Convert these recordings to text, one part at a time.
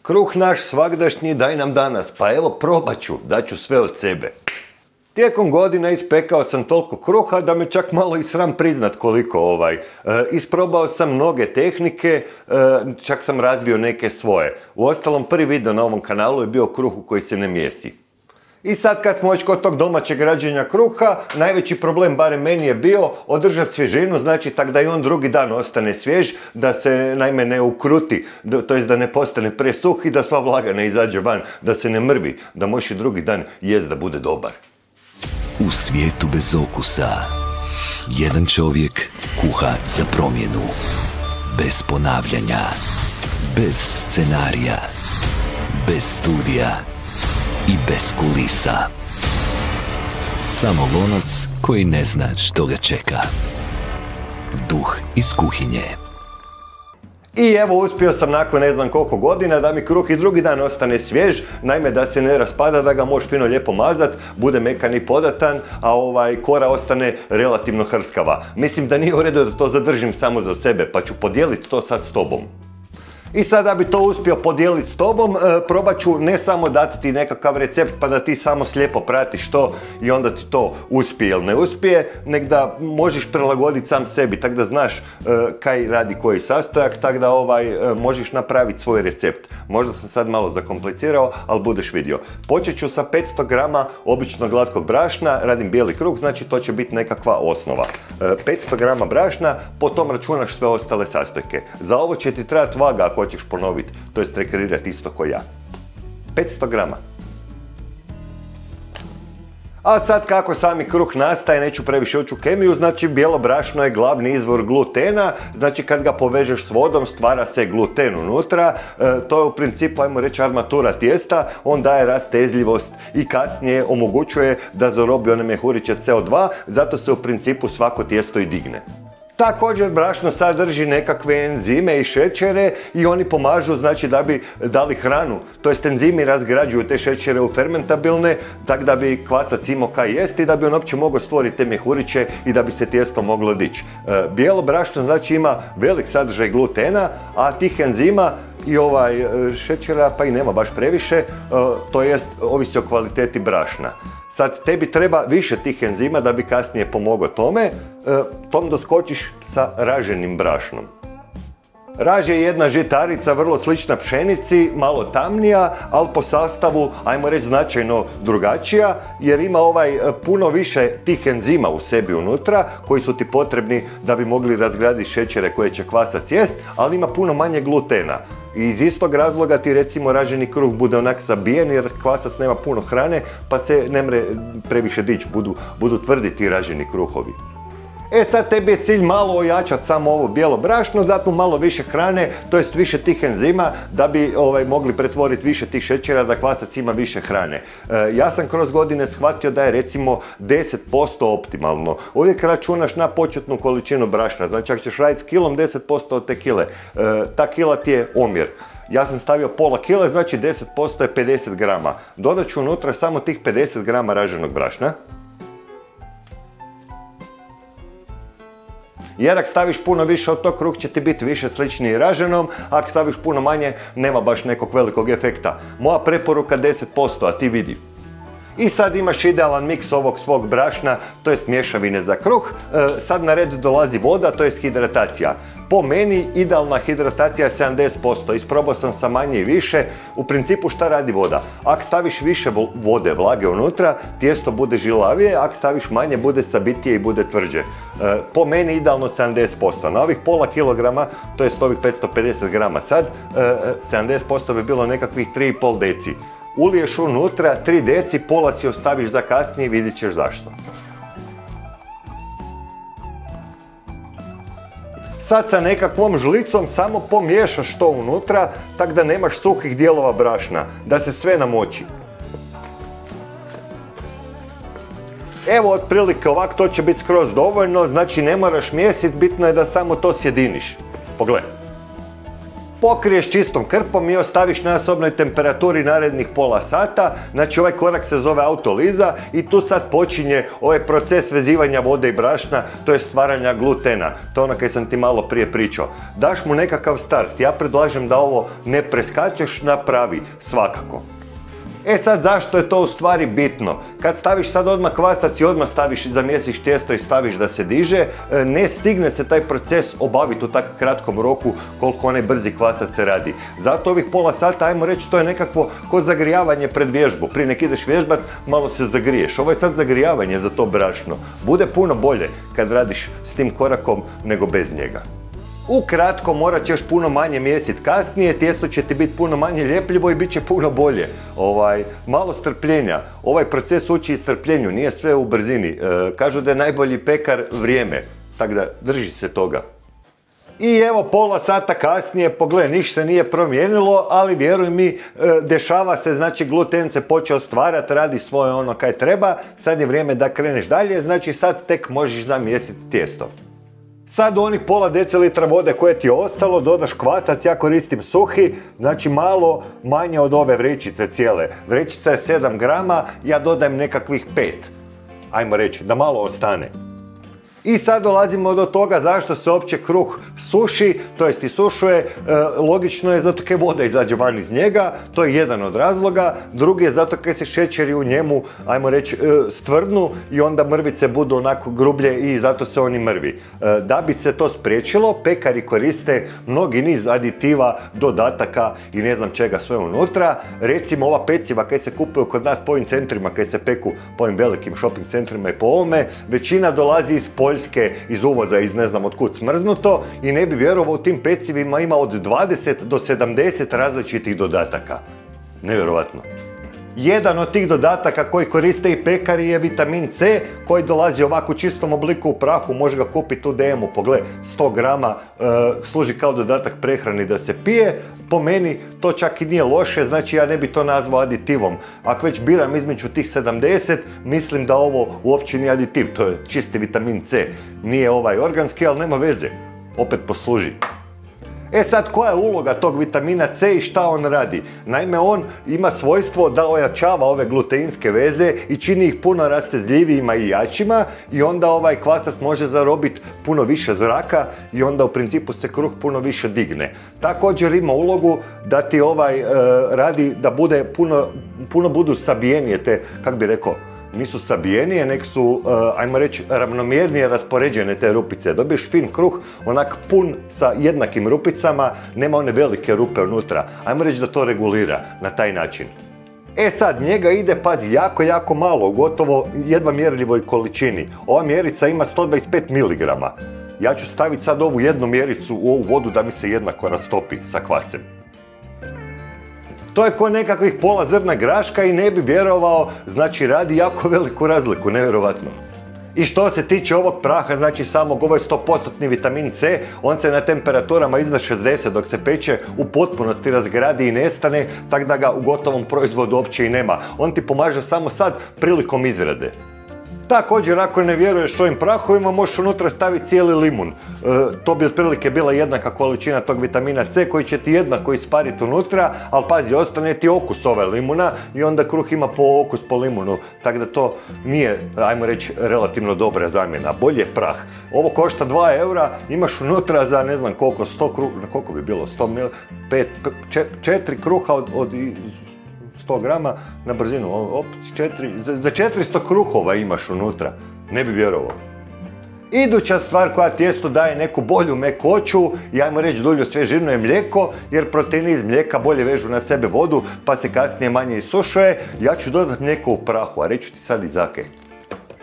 Kruh naš svagdašnji daj nam danas, pa evo probat ću, daću sve od sebe. Tijekom godina ispekao sam toliko kruha da me čak malo i sram priznat koliko isprobao sam mnoge tehnike, čak sam razvio neke svoje. Uostalom, prvi video na ovom kanalu je bio kruh u koji se ne mijesi. I sad kad smo već kod tog domaćeg rađenja kruha, najveći problem, barem meni, je bio održati svježinu, znači tak da i on drugi dan ostane svjež, da se naime ne ukruti, to jest da ne postane presuh i da sva vlaga ne izađe van, da se ne mrvi, da možeš i drugi dan jest da bude dobar. U svijetu bez okusa, jedan čovjek kuha za promjenu. Bez ponavljanja, bez scenarija, bez studija i bez kulisa. Samo lonac koji ne zna što ga čeka. Duh iz kuhinje. I evo, uspio sam nakon ne znam koliko godina da mi kruh i drugi dan ostane svjež, naime da se ne raspada, da ga možeš fino lijepo mazat, bude mekan i podatan, a kora ostane relativno hrskava. Mislim da nije u redu da to zadržim samo za sebe, pa ću podijeliti to sad s tobom. I sad da bi to uspio podijeliti s tobom, probat ću ne samo dati ti nekakav recept pa da ti samo slijepo pratiš to i onda ti to uspije ili ne uspije, nek da možeš prilagoditi sam sebi, tak da znaš kaj radi koji sastojak, tak da možeš napraviti svoj recept. Možda sam sad malo zakomplicirao, ali budeš vidio. Počet ću sa 500 grama običnog glatkog brašna, radim bijeli kruh, znači to će biti nekakva osnova. 500 grama brašna, potom računaš sve ostale sastojke. Za ovo će ti trebati vaga ako hoćeš ponoviti, to jest rekreirati isto ko ja. 500 grama. A sad kako sami kruh nastaje, neću previše ući u kemiju, znači bijelo brašno je glavni izvor glutena, znači kad ga povežeš s vodom stvara se gluten unutra, to je u principu, ajmo reći, armatura tijesta, on daje rastezljivost i kasnije omogućuje da zarobi one mjehuriće CO2, zato se u principu svako tijesto i digne. Također brašno sadrži nekakve enzime i šećere i oni pomažu, znači, da bi dali hranu. To jest enzimi razgrađuju te šećere u fermentabilne, tako da bi kvasac imao kaj jesti i da bi on uopće mogao stvoriti te mjehuriće i da bi se tijesto moglo dići. Bijelo brašno znači ima velik sadržaj glutena, a tih enzima i šećera pa i nema baš previše, to jest ovisi o kvaliteti brašna. Sad tebi treba više tih enzima da bi kasnije pomogao tome, tom doskočiš sa raženim brašnom. Raž je jedna žitarica vrlo slična pšenici, malo tamnija, ali po sastavu, ajmo reći, značajno drugačija, jer ima puno više tih enzima u sebi unutra, koji su ti potrebni da bi mogli razgraditi šećere koje će kvasac jest, ali ima puno manje glutena. I iz istog razloga ti, recimo, raženi kruh bude onak sabijen jer kvasac nema puno hrane pa se ne mre previše dići, budu tvrdi ti raženi kruhovi. E sad tebi je cilj malo ojačati samo ovo bijelo brašno, zato malo više hrane, to jest više tih enzima da bi mogli pretvoriti više tih šećera, da kvasac ima više hrane. Ja sam kroz godine shvatio da je recimo 10% optimalno. Uvijek računaš na početnu količinu brašna, znači ako ćeš raditi s kilom, 10% od te kile. Ta kila ti je omjer. Ja sam stavio pola kile, znači 10% je 50 grama. Dodat ću unutra samo tih 50 grama raženog brašna. Jer ako staviš puno više od tog, kruh će ti biti više sličniji raženom, a ako staviš puno manje, nema baš nekog velikog efekta. Moja preporuka 10%, a ti vidi. I sad imaš idealan miks ovog svog brašna, to jest mješavine za kruh. Sad na red dolazi voda, to jest hidratacija. Po meni idealna hidratacija je 70%, isprobao sam sa manje i više. U principu šta radi voda? Ako staviš više vode, vlage unutra, tijesto bude žilavije, ako staviš manje, bude sabitije i bude tvrđe. Po meni idealno 70%. Na ovih pola kilograma, to jest ovih 550 grama sad, 70% bi bilo nekakvih 3,5 deci. Uliješ unutra 3 deci, pola si ostaviš za kasnije i vidjet ćeš zašto. Sad sa nekakvom žlicom samo pomiješaš to unutra, tako da nemaš suhih dijelova brašna, da se sve namoči. Evo, otprilike ovako, to će biti skroz dovoljno, znači ne moraš mjesiti, bitno je da samo to sjediniš. Pogledaj. Pokriješ čistom krpom i ostaviš na sobnoj temperaturi narednih pola sata. Znači ovaj korak se zove autoliza i tu sad počinje ovaj proces vezivanja vode i brašna, to je stvaranja glutena. To je ono kaj sam ti malo prije pričao. Daš mu nekakav start. Ja predlažem da ovo ne preskačeš, napravi svakako. E sad, zašto je to u stvari bitno? Kad staviš sad odmah kvasac i odmah zamjesiš tijesto i staviš da se diže, ne stigne se taj proces obaviti u tako kratkom roku koliko onaj brzi kvasac se radi. Zato ovih pola sata, ajmo reći, to je nekakvo kod zagrijavanje pred vježbu. Prije nek ideš vježbat, malo se zagriješ. Ovo je sad zagrijavanje za to brašno. Bude puno bolje kad radiš s tim korakom nego bez njega. Ukratko, morat ćeš puno manje mjesiti kasnije, tijesto će ti biti puno manje ljepljivo i bit će puno bolje. Malo strpljenja. Ovaj proces uči i strpljenju, nije sve u brzini. Kažu da je najbolji pekar vrijeme, tako da drži se toga. I evo pola sata kasnije, pogledaj, ništa se nije promijenilo, ali vjeruj mi, dešava se, znači gluten se počeo stvarati, radi svoje ono kaj treba, sad je vrijeme da kreneš dalje, znači sad tek možeš zamjesiti tijesto. Sad u onih pola decilitra vode koje ti je ostalo dodaš kvasac, ja koristim suhi, znači malo manje od ove vrećice cijele. Vrećica je 7 grama, ja dodajem nekakvih 5. Ajmo reći, da malo ostane. I sad dolazimo do toga zašto se uopće kruh suši, to jest isušuje. Logično je zato kaj voda izađe van iz njega, to je jedan od razloga. Drugi je zato kaj se šećeri u njemu, ajmo reći, stvrdnu i onda mrvice budu onako grublje i zato se oni mrvi. Da bi se to spriječilo, pekari koriste mnogi niz aditiva, dodataka i ne znam čega sve unutra. Recimo ova peciva kaj se kupuju kod nas po ovim centrima, kaj se peku po ovim velikim shopping centrima i po ovome, većina dolazi iz Poljske, iz uvoza, iz ne znam otkud smrznuto i ne bi vjerovao, u tim pecivima ima od 20 do 70 različitih dodataka. Nevjerovatno. Jedan od tih dodataka koji koriste i pekari je vitamin C, koji dolazi ovako u čistom obliku u prahu, može ga kupiti u DM-u, pogledaj, 100 grama, služi kao dodatak prehrani da se pije. Po meni to čak i nije loše, znači ja ne bi to nazvao aditivom. Ako već biram između tih 70, mislim da ovo uopće nije aditiv, to je čisti vitamin C. Nije organski, ali nema veze, opet posluži. E sad, koja je uloga tog vitamina C i šta on radi? Naime, on ima svojstvo da ojačava ove gluteinske veze i čini ih puno rastezljivijima i jačima i onda ovaj kvasac može zarobiti puno više zraka i onda u principu se kruh puno više digne. Također ima ulogu da ti radi da bude puno budu sabijenije te, kak bi rekao, nisu sabijenije, nek su, ajmo reći, ravnomjernije raspoređene te rupice. Dobiješ fin kruh, onak pun sa jednakim rupicama, nema one velike rupe unutra. Ajmo reći da to regulira na taj način. E sad, njega ide, pazi, jako malo, gotovo jedva mjerljivoj količini. Ova mjerica ima 125 mg. Ja ću staviti sad ovu jednu mjericu u ovu vodu da mi se jednako rastopi sa kvascem. To je ko nekakvih pola zrna graška i ne bi vjerovao, znači radi jako veliku razliku, nevjerovatno. I što se tiče ovog praha, znači samog, ovo je 100% vitamin C, on se na temperaturama iznad 60 dok se peče u potpunosti razgradi i nestane, tako da ga u gotovom proizvodu uopće i nema. On ti pomaže samo sad prilikom izrade. Također, ako ne vjeruješ ovim prahovima, možeš unutra staviti cijeli limun. To bi otprilike bila jednaka količina tog vitamina C koji će ti jednako ispariti unutra, ali pazi, ostane ti okus ove limuna i onda kruh ima okus po limunu, tako da to nije, ajmo reći, relativno dobra zamjena. Bolje je prah. Ovo košta 2 eura, imaš unutra za ne znam koliko, 100 kruha, koliko bi bilo, 4 kruha od 100 grama na brzinu, za 400 kruhova imaš unutra, ne bi vjerovao. Iduća stvar koja tijestu daje neku bolju mekoću i ajmo reći dulju svježinu je mlijeko, jer proteini iz mlijeka bolje vežu na sebe vodu pa se kasnije manje isušuje. Ja ću dodati mlijeko u prahu, a reću ti sad i zakaj.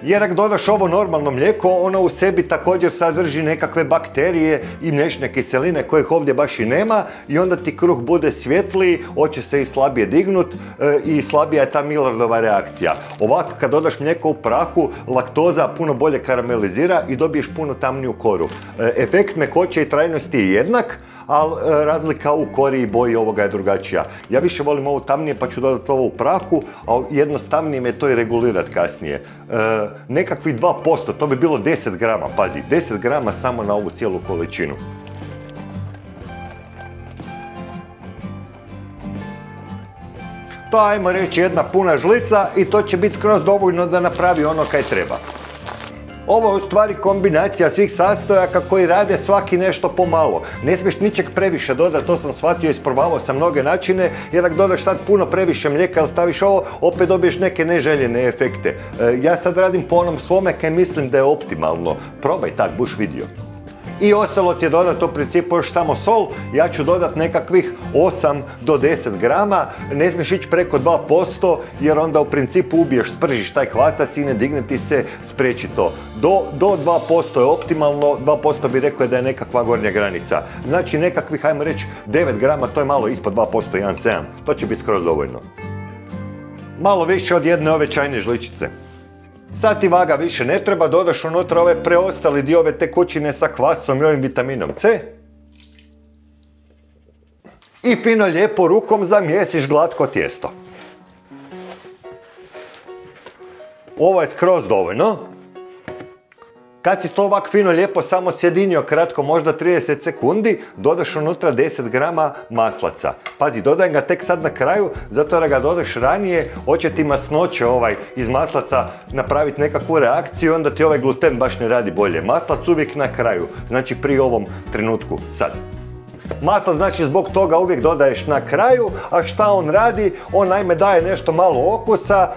Jer ako dodaš ovo normalno mlijeko, ono u sebi također sadrži nekakve bakterije i mliječne kiseline kojih ovdje baš i nema i onda ti kruh bude svjetliji, hoće se i slabije dignut i slabija je ta Maillardova reakcija. Ovako kad dodaš mlijeko u prahu, laktoza puno bolje karamelizira i dobiješ puno tamniju koru. Efekt mekoće i trajnosti je jednak, ali razlika u kori i boji ovoga je drugačija. Ja više volim ovo tamnije pa ću dodati ovo u prahu, a jednostavnije me to i regulirati kasnije. Nekakvih 2%, to bi bilo 10 grama, pazi, 10 grama samo na ovu cijelu količinu. To ajmo reći jedna puna žlica i to će biti skroz dovoljno da napravi ono kaj treba. Ovo je u stvari kombinacija svih sastojaka koji rade svaki nešto pomalo. Ne smiješ ničeg previše dodati, to sam shvatio i isprobavao sam mnoge načine, jer ako dodaš sad puno previše mlijeka ili staviš ovo, opet dobiješ neke neželjene efekte. Ja sad radim po onom svome kaj mislim da je optimalno. Probaj tak, buš vidio. I ostalo ti je dodati u principu još samo sol, ja ću dodati nekakvih 8 do 10 grama, ne smiješ ići preko 2% jer onda u principu ubiješ, spržiš taj kvasac i ne digne ti se, spriječi to. Do 2% je optimalno, 2% bi rekao da je nekakva gornja granica. Znači nekakvih, hajmo reći, 9 grama, to je malo ispod 2%, 1,7, to će biti skroz dovoljno. Malo više od jedne ove čajne žličice. Sad ti vaga više ne treba, dodaš unutra ove preostali dio ove tekućine sa kvascom i ovim vitaminom C. I fino lijepo rukom zamijesiš glatko tijesto. Ovo je skroz dovoljno. Kad si to ovak fino lijepo samo sjedinio kratko, možda 30 sekundi, dodaš unutra 10 grama maslaca. Pazi, dodaj ga tek sad na kraju, zato jer ga dodaš ranije, hoće ti masnoće iz maslaca napraviti nekakvu reakciju, onda ti ovaj gluten baš ne radi bolje. Maslac uvijek na kraju, znači pri ovom trenutku, sad. Maslac znači zbog toga uvijek dodaješ na kraju, a šta on radi? On naime daje nešto malo okusa,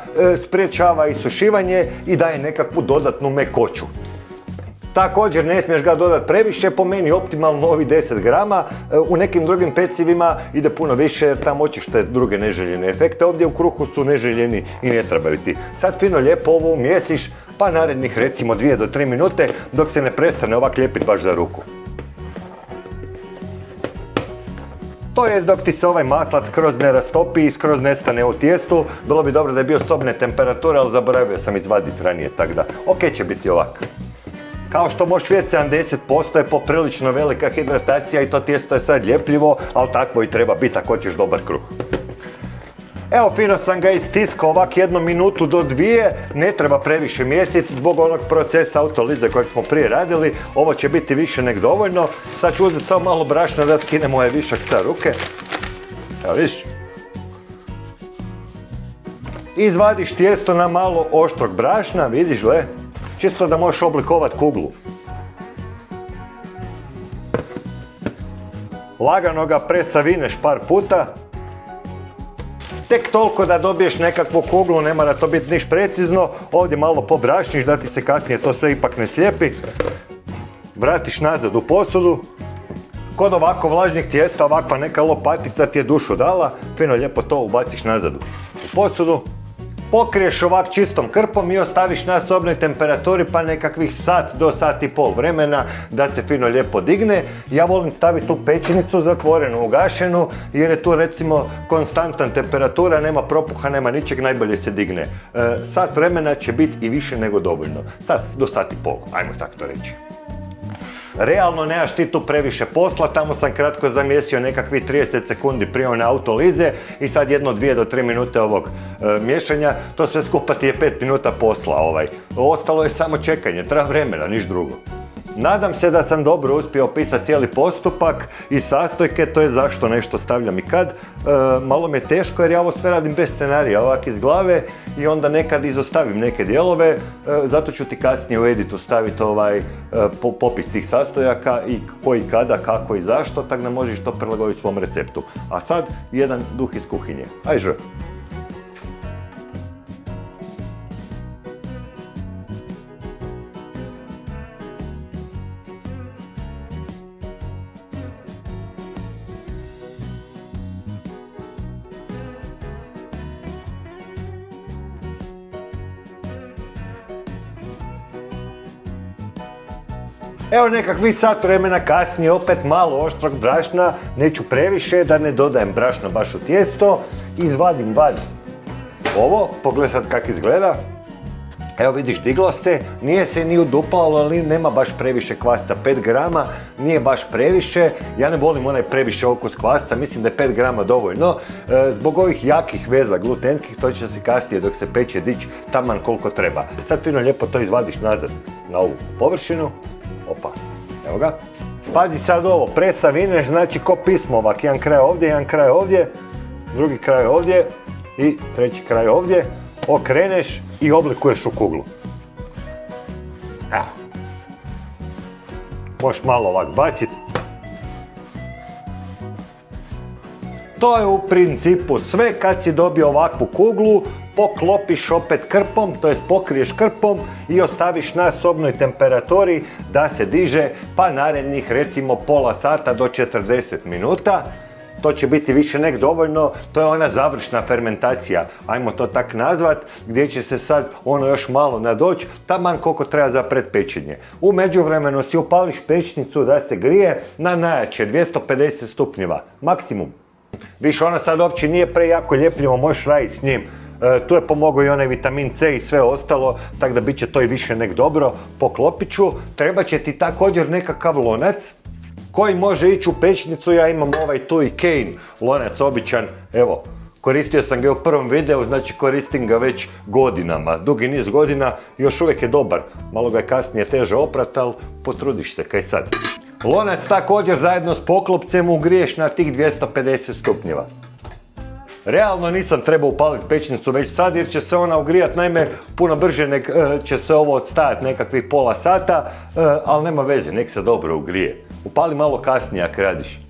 spriječava isušivanje i daje nekakvu dodatnu mekoću. Također ne smiješ ga dodati previše, po meni optimalno ovih 10 grama, u nekim drugim pecivima ide puno više jer tamo hoćeš te druge neželjene efekte, ovdje u kruhu su neželjeni i ne trebaju ti. Sad fino lijepo ovo umjesiš, pa narednih recimo 2 do 3 minute dok se ne prestane ovak lijepiti baš za ruku. To jest dok ti se ovaj maslac skroz ne rastopi i skroz nestane u tijestu, bilo bi dobro da je bio sobne temperature, ali zaboravio sam izvaditi ranije, tako da ok će biti ovak. Kao što možeš vidjeti, 70% je poprilično velika hidratacija i to tijesto je sad ljepljivo, ali takvo i treba biti ako hoćeš dobar kruh. Evo, fino sam ga istiskao ovak 1 minutu do 2, ne treba previše mjesiti zbog onog procesa autolize kojeg smo prije radili, ovo će biti više nek dovoljno. Sad ću uzeti samo malo brašna da skinem ovaj višak sa ruke. Evo viš. Izvadiš tijesto na malo oštrog brašna, vidiš gle. Čisto da možeš oblikovati kuglu. Lagano ga presavineš par puta. Tek toliko da dobiješ nekakvu kuglu, ne mora to biti niš precizno. Ovdje malo pobrašniš da ti se kasnije to sve ipak ne slijepi. Vratiš nazad u posudu. Kod ovako vlažnih tijesta ovakva neka lopatica ti je dušu dala. Fino lijepo to ubaciš nazad u posudu. Pokriješ ovak čistom krpom i ostaviš na sobnoj temperaturi pa nekakvih sat do sat i pol vremena da se fino lijepo digne. Ja volim staviti tu pećnicu zatvorenu, ugašenu, jer je tu recimo konstantan temperatura, nema propuha, nema ničeg, najbolje se digne. Sat vremena će biti i više nego dovoljno. Sat do sat i pol, ajmo tako to reći. Realno nemaš ti tu previše posla, tamo sam kratko zamjesio nekakvih 30 sekundi prije one autolize i sad 1-2 do 3 minute ovog miješanja, to sve skupa ti je 5 minuta posla. Ostalo je samo čekanje, treba vremena, niš drugo. Nadam se da sam dobro uspio opisati cijeli postupak i sastojke, to je zašto nešto stavljam i kad. Malo mi je teško jer ja ovo sve radim bez scenarija, ovak iz glave i onda nekad izostavim neke dijelove, zato ću ti kasnije u editu staviti popis tih sastojaka i koji, kada, kako i zašto, tako da možeš to prilagoditi svom receptu. A sad jedan duh iz kuhinje. Ajde. Evo nekakvih sat vremena kasnije, opet malo oštrog brašna, neću previše da ne dodajem brašna baš u tijesto. Izvadim ovo, pogledaj sad kak izgleda. Evo vidiš, diglo se, nije se ni udupalo, ali nema baš previše kvasca, 5 grama nije baš previše. Ja ne volim onaj previše okus kvasca, mislim da je 5 grama dovoljno. Zbog ovih jakih veza glutenskih, to će se kasnije dok se peče dići taman koliko treba. Sad fino lijepo to izvadiš nazad na ovu površinu. Opa, evo ga. Pazi sad ovo, presavineš, znači ko pismo ovak, jedan kraj ovdje, drugi kraj ovdje. I treći kraj ovdje, okreneš i oblikuješ u kuglu. Evo. Možeš malo ovak baciti. To je u principu sve. Kad si dobio ovakvu kuglu, poklopiš opet krpom, to jest pokriješ krpom i ostaviš na sobnoj temperaturi da se diže pa narednih recimo pola sata do 40 minuta. To će biti više nek dovoljno, to je ona završna fermentacija, ajmo to tak nazvat, gdje će se sad ono još malo nadoći, taman koliko treba za predpečenje. U međuvremenu si upališ pečnicu da se grije na najjače 250 stupnjeva, maksimum. Više ona sad uopće nije prejako ljepljivo, možeš raditi s njim. Tu je pomogao i onaj vitamin C i sve ostalo, tako da bit će to i više nek dobro. Poklopit ću, treba će ti također nekakav lonac koji može ići u pečnicu. Ja imam ovaj tu i Kane lonac običan, evo, koristio sam ga u prvom videu, znači koristim ga već godinama, dugi niz godina, još uvijek je dobar. Malo ga je kasnije teže oprat, ali potrudiš se, kaj sad. Lonac također zajedno s poklopcem ugriješ na tih 250 stupnjeva. Realno nisam trebao upaliti pečnicu već sad jer će se ona ugrijati, naime puno brže nek će se ovo odstajati nekakvih pola sata, ali nema veze, nek se dobro ugrije. Upali malo kasnije ako radiš.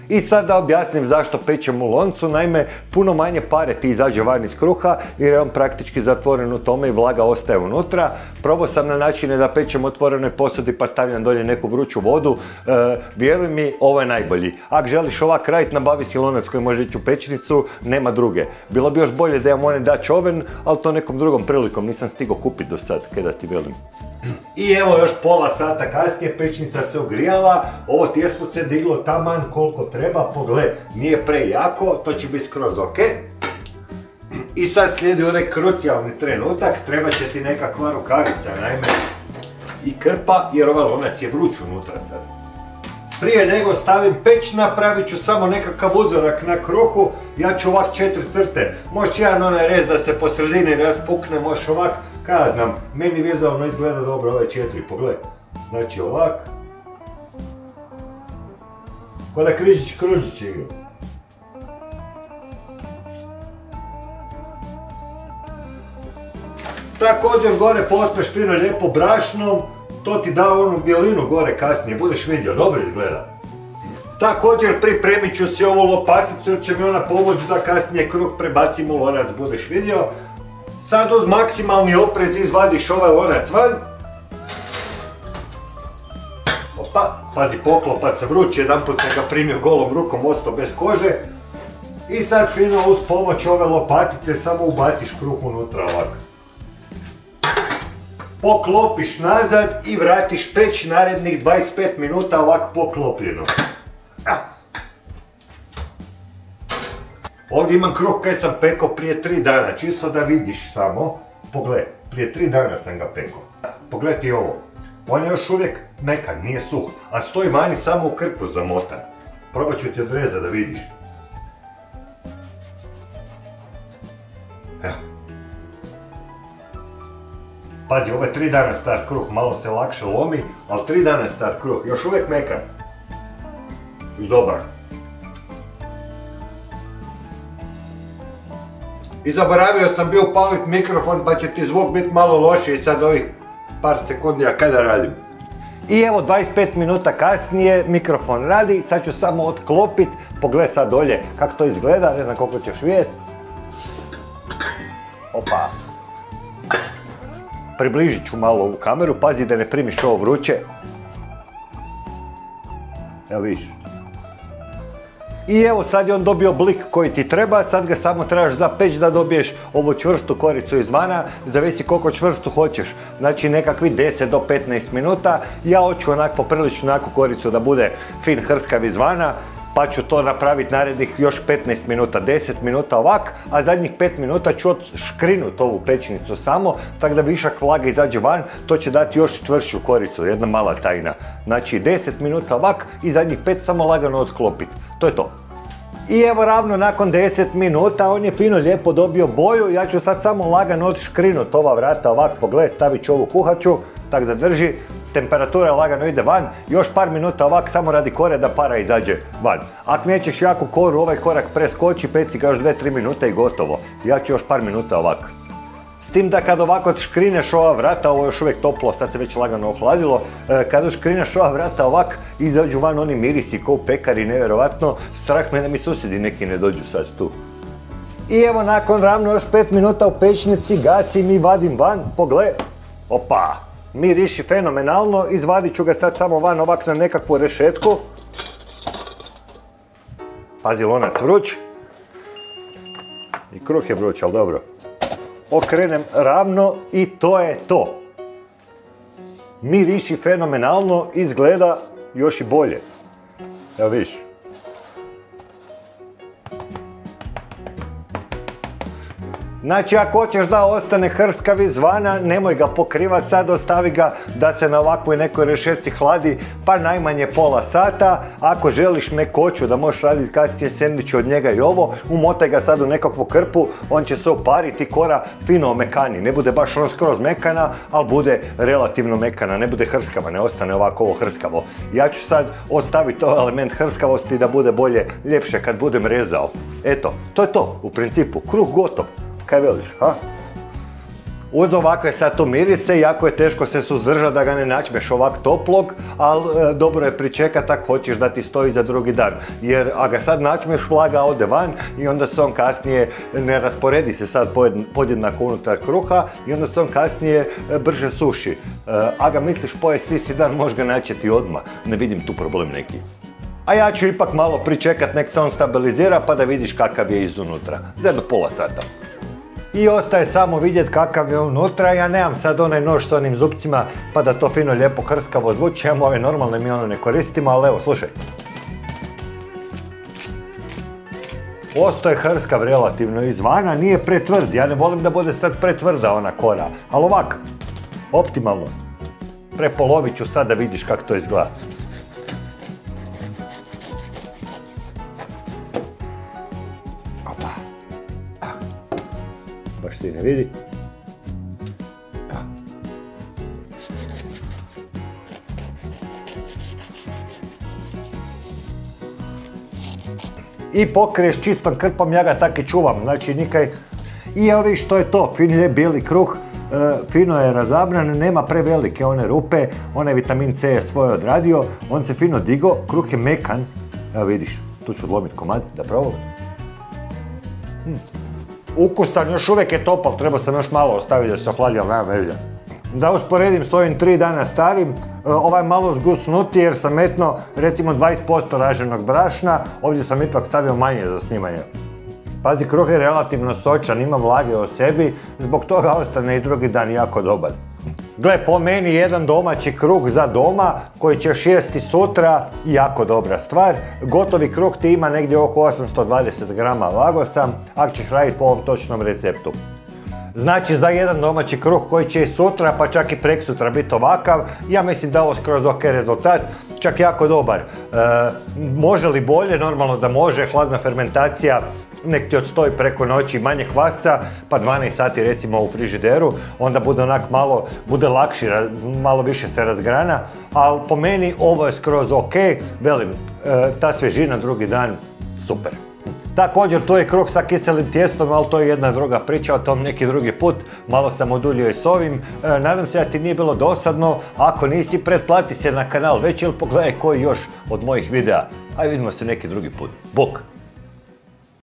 I sad da objasnim zašto pečem u loncu, naime puno manje pare ti izađe van iz kruha jer je on praktički zatvoren u tome i vlaga ostaje unutra. Probao sam na načine da pečem u otvorenoj posudi pa stavljam dolje neku vruću vodu. Vjeruj mi, ovo je najbolji. Ako želiš ovak raditi, nabavi si lonac koji može ići u pečnicu, nema druge. Bilo bi još bolje da imam onaj Dutch oven, ali to nekom drugom prilikom, nisam stigao kupiti do sad, kaj da ti velim. I evo još pola sata kasnije pečnica se ugrijala, ovo tijesto se diglo taman koliko treba, pogled, nije prejako, to će biti skroz ok. I sad slijedi onaj krucijalni trenutak, treba će ti nekakva rukavica, naime, i krpa, jer ovaj lonac je vruć unutra sad. Prije nego stavim peć, napravit ću samo nekakav uzorak na kruhu, ja ću ovak 4 crte, možeš jedan onaj rez da se po sredini raspukne, možeš ovak, kada znam, meni vizualno izgleda dobro ove 4, pogledaj. Znači ovak. Ko da kružić igra. Također gore pospeš fino lijepo brašnom, to ti da onu bjelinu gore kasnije, budeš vidio, dobro izgleda. Također pripremit ću si ovu lopaticu jer će mi ona pomoći da kasnije kruh prebacim u lonac, budeš vidio. Sad uz maksimalni oprez izvadiš ovaj lonac van. Opa, pazi poklopac vruć, jedanput sam ga primio golom rukom, ostao bez kože. I sad fino uz pomoć ove lopatice samo ubaciš kruh unutra ovako. Poklopiš nazad i vratiš peć narednih 25 minuta ovako poklopljeno. Ovdje imam kruh kaj sam pekao prije 3 dana, čisto da vidiš samo. Pogledaj, prije 3 dana sam ga pekao. Pogledaj ti ovo. On je još uvijek mekan, nije suh, a stoji vani samo u krpu zamotan. Probat ću ti odrezati da vidiš. Evo. Pazi, ovo je 3 dana star kruh, malo se lakše lomi, ali 3 dana star kruh, još uvijek mekan. I dobar. I zaboravio sam bio upalit mikrofon pa će ti zvuk biti malo lošiji sad ovih par sekundi, a kada radim. I evo 25 minuta kasnije mikrofon radi, sad ću samo otklopit, pogledaj sad dolje kako to izgleda, ne znam koliko ćeš vidjeti. Opa. Približit ću malo ovu kameru, pazi da ne primiš ovo vruće. Evo vidiš. I evo sad je on dobio blik koji ti treba, sad ga samo trebaš zapeć da dobiješ ovu čvrstu koricu izvana, zavisi koliko čvrstu hoćeš, znači nekakvi 10 do 15 minuta. Ja hoću onak poprilično onako koricu da bude fin hrskav izvana, pa ću to napraviti narednih još 15 minuta, 10 minuta ovak, a zadnjih 5 minuta ću škrinuti ovu pečnicu samo, tako da višak vlage izađe van, to će dati još čvršću koricu, jedna mala tajna. Znači 10 minuta ovak i zadnjih 5 samo lagano otklopiti, to je to. I evo ravno nakon 10 minuta on je fino lijepo dobio boju, ja ću sad samo lagano odškrinuti ova vrata ovak, pogledaj, stavit ću ovu kuhaču, tako da drži, temperatura lagano ide van, još par minuta ovak samo radi kore da para izađe van. Ako nećeš jako koru, ovaj korak preskoči, peci ga još 2-3 minute i gotovo. Ja ću još par minuta ovak. S tim da kad ovako škrineš ova vrata, ovo je još uvijek toplo, sad se već lagano ohladilo, kad škrineš ova vrata ovak, izađu van oni mirisi ko u pekari, nevjerovatno, strah me da mi susjedi neki ne dođu sad tu. I evo nakon ravno još 5 minuta u pečnici, gasim i vadim van, pogled, opa, miriši fenomenalno, izvadit ću ga sad samo van ovak na nekakvu rešetku. Pazi, lonac vruć. I kruh je vruć, ali dobro. Okrenem ravno i to je to. Miriši fenomenalno, izgleda još i bolje. Evo vidiš. Znači, ako hoćeš da ostane hrskav izvana, nemoj ga pokrivat sad, ostavi ga da se na ovakvoj nekoj rešetci hladi pa najmanje pola sata. Ako želiš mekoću da možeš raditi kasnije sendviče od njega i ovo, umotaj ga sad u nekakvu krpu, on će se opariti, kora fino omekani. Ne bude baš on skroz mekana, ali bude relativno mekana, ne bude hrskava, ne ostane ovako ovo hrskavo. Ja ću sad ostaviti ovaj element hrskavosti da bude bolje, ljepše kad budem rezao. Eto, to je to, u principu, kruh gotov. Kaj veliš, ha? Uz ovakve sad to mirise, jako je teško se suzdržati da ga ne načmeš ovak toplog, ali dobro je pričekat ako hoćeš da ti stoji za drugi dan. Jer ako ga sad načmeš, vlaga ode van i onda se on kasnije ne rasporedi se sad podjednako unutar kruha i onda se on kasnije brže suši. Ako ga misliš pojesti isti dan, možeš ga načeti odmah, ne vidim tu problem neki. A ja ću ipak malo pričekat nek se on stabilizira pa da vidiš kakav je izunutra, za jedno pola sata. I ostaje samo vidjeti kakav je unutra, ja nemam sad onaj nož s onim zupcima pa da to fino lijepo hrskavo zvuči, imam ove normalne, mi ono ne koristimo, ali evo slušaj. Osto je hrskav relativno izvana, nije pretvrd, ja ne volim da bude sad pretvrda ona kora, ali ovak, optimalno. Prepolovit ću sad da vidiš kako to izgleda. Baš se ne vidi. I pokriješ čistom krpom, ja ga tak i čuvam, znači nikaj. I evo vidiš, to je to, fin je bijeli kruh, fino je razabran, nema prevelike one rupe, onaj vitamin C je svoje odradio, on se fino digo, kruh je mekan, evo vidiš, tu ću odlomiti komad da probam. Ukusan, još uvijek je topal, treba sam još malo ostaviti da se ohladi, ali nema veze. Da usporedim s ovim 3 dana starim, ovaj malo zgusnuti jer sam metno recimo 20% raženog brašna, ovdje sam ipak stavio manje za snimanje. Pazi, kruh je relativno sočan, ima vlage o sebi, zbog toga ostane i drugi dan jako dobar. Gle, po meni jedan domaći kruh za doma koji ćeš jesti sutra, jako dobra stvar. Gotovi kruh ti ima negdje oko 820 grama, vago sam, ako ćeš raditi po ovom točnom receptu. Znači za jedan domaći kruh koji će i sutra pa čak i preksutra biti ovakav, ja mislim da ovo skroz ok rezultat, čak jako dobar. Može li bolje? Normalno da može, hladna fermentacija nek ti odstoji preko noći manje kvasca, pa 12 sati recimo u frižideru, onda bude onak malo, bude lakši, malo više se razgrana, ali po meni ovo je skroz ok, velim, ta svježina drugi dan, super. Također tu je kruh sa kiselim tijestom, ali to je jedna druga priča, o tom neki drugi put, malo sam oduljio i s ovim. Nadam se da ti nije bilo dosadno, ako nisi pretplati se na kanal već ili pogledaj koji još od mojih videa. Ajde vidimo se neki drugi put. Bok!